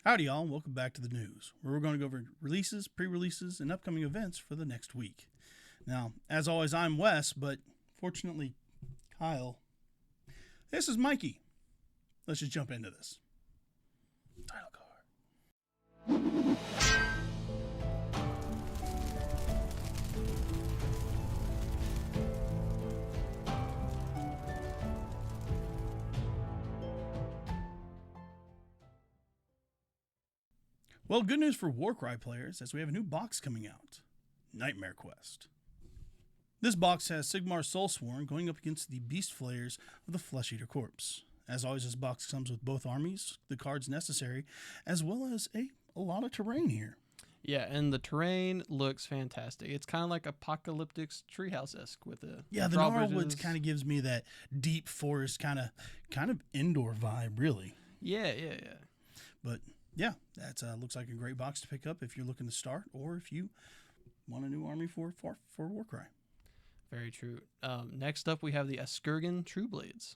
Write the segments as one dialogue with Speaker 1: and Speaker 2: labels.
Speaker 1: Howdy, y'all, and welcome back to the news, where we're going to go over releases, pre-releases, and upcoming events for the next week. Now, as always, I'm Wes, but fortunately, Kyle. This is Mikey. Let's just jump into this. Title card. Well, good news for Warcry players, as we have a new box coming out. Nightmare Quest. This box has Sigmar's Soulsworn going up against the Beast Flayers of the Flesh Eater Corpse. As always, this box comes with both armies, the cards necessary, as well as a lot of terrain here.
Speaker 2: Yeah, and the terrain looks fantastic. It's kind of like Apocalyptic Treehouse-esque with the
Speaker 1: the Gnarlwoods kind of gives me that deep forest kind of indoor vibe, really.
Speaker 2: Yeah.
Speaker 1: But yeah, that looks like a great box to pick up if you're looking to start, or if you want a new army for Warcry.
Speaker 2: Very true. Next up, we have the Eskurgan Trueblades.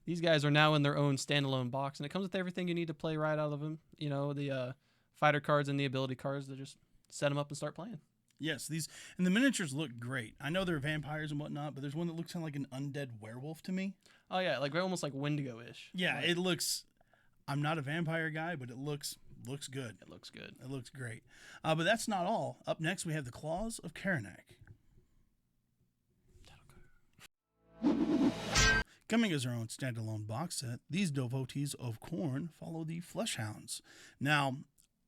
Speaker 2: These guys are now in their own standalone box, and it comes with everything you need to play right out of them. You know, the fighter cards and the ability cards to just set them up and start playing.
Speaker 1: Yes, and the miniatures look great. I know they're vampires and whatnot, but there's one that looks kind of like an undead werewolf to me.
Speaker 2: Oh yeah, like almost like Wendigo-ish.
Speaker 1: Yeah, it looks. I'm not a vampire guy, but it looks good.
Speaker 2: It looks good.
Speaker 1: It looks great. But that's not all. Up next, we have the Claws of Karanak. Coming as their own standalone box set, these devotees of Khorne follow the Fleshhounds. Now,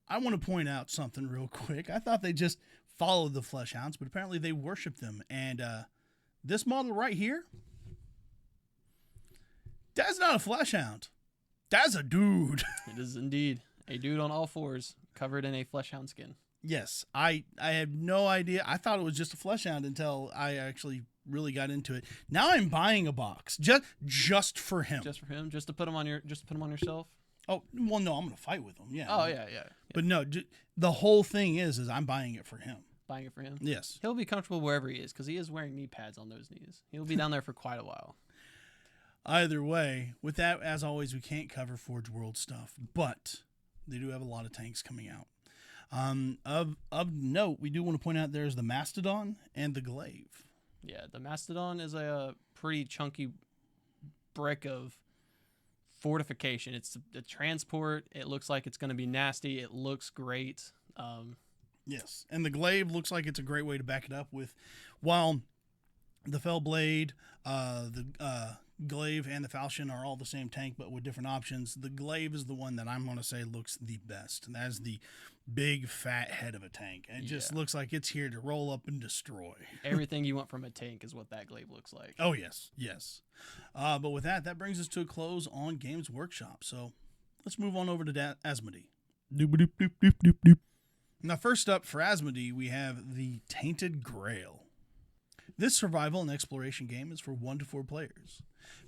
Speaker 1: I want to point out something real quick. I thought they just followed the Fleshhounds, but apparently they worship them. And this model right here, that's not a Fleshhound. That's a dude.
Speaker 2: It is indeed a dude on all fours, covered in a Fleshhound skin.
Speaker 1: Yes, I had no idea. I thought it was just a Fleshhound until I actually really got into it. Now I'm buying a box just for him.
Speaker 2: Just for him, just to put him on your shelf.
Speaker 1: Oh well, no, I'm gonna fight with him. Yeah.
Speaker 2: Oh yeah.
Speaker 1: But no, the whole thing is I'm buying it for him.
Speaker 2: Buying it for him.
Speaker 1: Yes.
Speaker 2: He'll be comfortable wherever he is because he is wearing knee pads on those knees. He'll be down there for quite a while.
Speaker 1: Either way, with that, as always, we can't cover Forge World stuff, but they do have a lot of tanks coming out. Of note, we do want to point out there's the Mastodon and the Glaive.
Speaker 2: Yeah, the Mastodon is a pretty chunky brick of fortification. It's a transport. It looks like it's going to be nasty. It looks great.
Speaker 1: Yes, and the Glaive looks like it's a great way to back it up with, while the Fellblade, the Glaive, and the Falchion are all the same tank, but with different options. The Glaive is the one that I'm going to say looks the best, and that is the big fat head of a tank. It just looks like it's here to roll up and destroy.
Speaker 2: Everything you want from a tank is what that Glaive looks like.
Speaker 1: Oh, yes. But with that brings us to a close on Games Workshop. So let's move on over to Asmodee. Now, first up for Asmodee, we have the Tainted Grail. This survival and exploration game is for 1 to 4 players.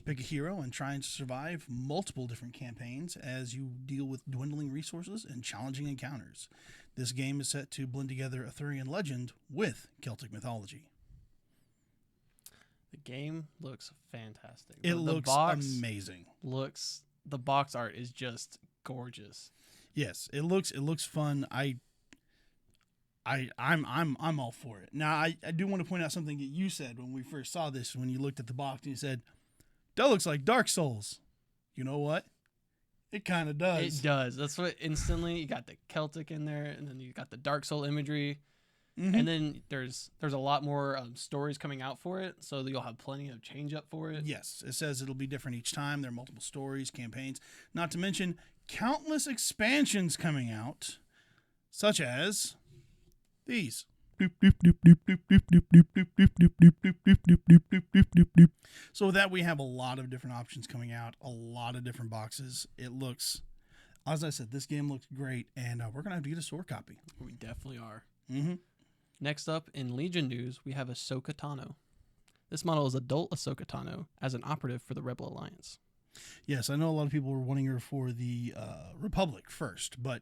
Speaker 1: Pick a hero and try and survive multiple different campaigns as you deal with dwindling resources and challenging encounters. This game is set to blend together Arthurian legend with Celtic mythology.
Speaker 2: The game looks fantastic.
Speaker 1: It looks amazing.
Speaker 2: The box art is just gorgeous.
Speaker 1: Yes, it looks fun. I'm all for it. Now, I do want to point out something that you said when we first saw this, when you looked at the box and you said, that looks like Dark Souls. You know what? It kind of does.
Speaker 2: It does. That's what instantly, you got the Celtic in there, and then you got the Dark Soul imagery. Mm-hmm. And then there's a lot more stories coming out for it, so you'll have plenty of change up for it.
Speaker 1: Yes, it says it'll be different each time. There are multiple stories, campaigns, not to mention countless expansions coming out, such as these. So with that, we have a lot of different options coming out, a lot of different boxes. It looks, as I said, this game looks great, and we're going to have to get a store copy.
Speaker 2: We definitely are.
Speaker 1: Mm-hmm.
Speaker 2: Next up, in Legion news, we have Ahsoka Tano. This model is adult Ahsoka Tano as an operative for the Rebel Alliance.
Speaker 1: Yes, I know a lot of people were wanting her for the Republic first, but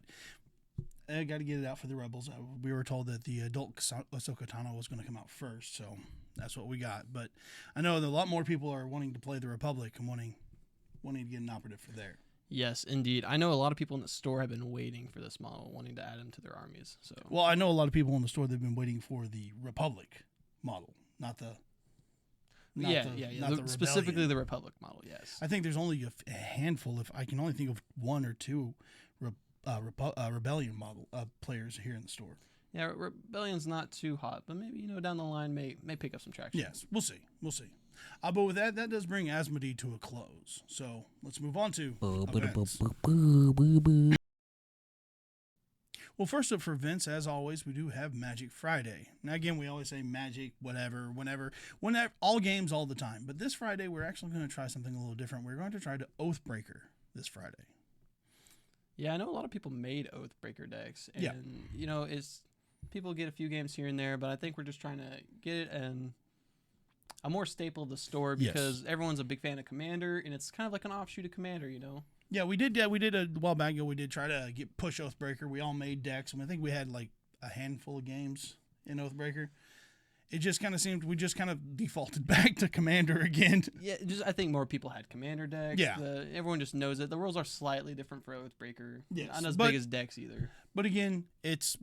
Speaker 1: I got to get it out for the Rebels. We were told that the adult Ahsoka Tano was going to come out first, so that's what we got. But I know that a lot more people are wanting to play the Republic and wanting to get an operative for there.
Speaker 2: Yes, indeed. I know a lot of people in the store have been waiting for this model, wanting to add him to their armies. So,
Speaker 1: Well, I know a lot of people in the store, they've been waiting for the Republic model, not the
Speaker 2: specifically
Speaker 1: Rebellion.
Speaker 2: the Republic model. Yes.
Speaker 1: I think there's only a handful. If I can only think of one or two Rebellion model players here in the store.
Speaker 2: Yeah, Rebellion's not too hot, but maybe down the line may pick up some traction.
Speaker 1: Yes, we'll see. But with that does bring Asmodee to a close. So let's move on to events. Well, first up for events, as always, we do have Magic Friday. Now, again, we always say Magic, whatever, whenever, all games, all the time. But this Friday, we're actually going to try something a little different. We're going to try to Oathbreaker this Friday.
Speaker 2: Yeah, I know a lot of people made Oathbreaker decks, and
Speaker 1: yeah.
Speaker 2: It's people get a few games here and there, but I think we're just trying to get it and a more staple of the store because everyone's a big fan of Commander, and it's kind of like an offshoot of Commander,
Speaker 1: Yeah, we did a while back ago. We did try to push Oathbreaker. We all made decks, and I think we had like a handful of games in Oathbreaker. It just kind of seemed we just kind of defaulted back to Commander again.
Speaker 2: Yeah, I think more people had Commander decks.
Speaker 1: Yeah,
Speaker 2: everyone just knows it. The rules are slightly different for Oathbreaker.
Speaker 1: Yes,
Speaker 2: not as big as decks either.
Speaker 1: But again,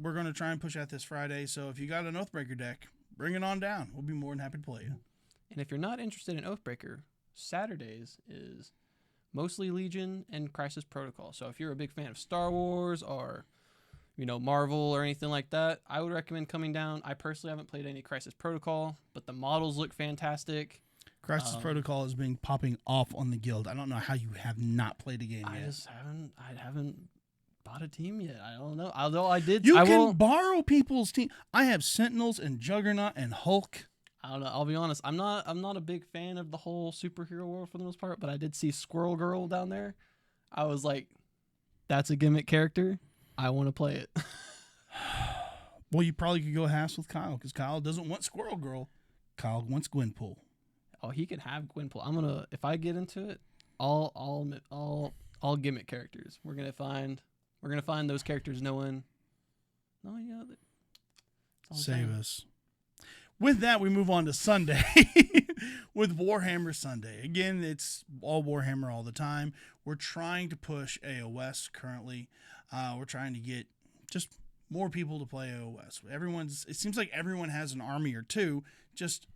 Speaker 1: we're going to try and push out this Friday. So if you got an Oathbreaker deck, bring it on down. We'll be more than happy to play you.
Speaker 2: And if you're not interested in Oathbreaker, Saturdays is mostly Legion and Crisis Protocol. So if you're a big fan of Star Wars or Marvel or anything like that, I would recommend coming down. I personally haven't played any Crisis Protocol, but the models look fantastic.
Speaker 1: Crisis Protocol is popping off on the guild. I don't know how you have not played a game yet.
Speaker 2: I haven't bought a team yet. I don't know. Although I did.
Speaker 1: You can borrow people's team. I have Sentinels and Juggernaut and Hulk.
Speaker 2: I don't know. I'll be honest. I'm not a big fan of the whole superhero world for the most part, but I did see Squirrel Girl down there. I was like, that's a gimmick character. I want to play it.
Speaker 1: Well, you probably could go halves with Kyle because Kyle doesn't want Squirrel Girl. Kyle wants Gwenpool.
Speaker 2: Oh, he can have Gwenpool. If I get into it, all gimmick characters. We're gonna find those characters.
Speaker 1: Save us. With that, we move on to Sunday with Warhammer Sunday. Again, it's all Warhammer all the time. We're trying to push AOS currently. We're trying to get just more people to play AOS. It seems like everyone has an army or two.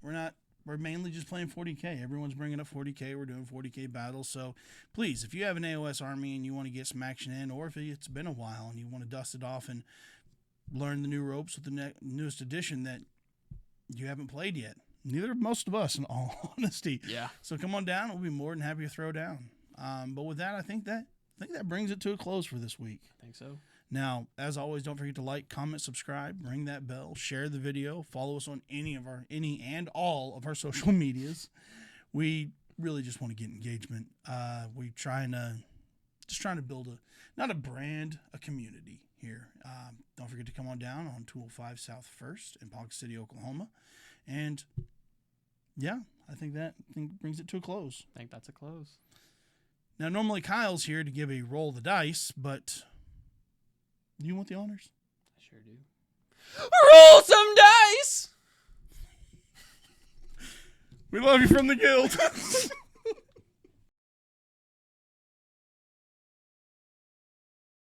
Speaker 1: We're mainly just playing 40K. Everyone's bringing up 40K. We're doing 40K battles. So please, if you have an AOS army and you want to get some action in, or if it's been a while and you want to dust it off and learn the new ropes with the newest edition that you haven't played yet. Neither have most of us, in all honesty.
Speaker 2: Yeah.
Speaker 1: So come on down. We'll be more than happy to throw down. But with that, I think that brings it to a close for this week.
Speaker 2: I think so.
Speaker 1: Now, as always, don't forget to like, comment, subscribe, ring that bell, share the video, follow us on any and all of our social medias. We really just want to get engagement. We're trying to build not a brand, a community here. Don't forget to come on down on 205 South 1st in Ponca City, Oklahoma. And yeah, I think brings it to a close.
Speaker 2: I think that's a close.
Speaker 1: Now, normally Kyle's here to give a roll the dice, but do you want the honors?
Speaker 2: I sure do. Roll some dice!
Speaker 1: We love you from the guild.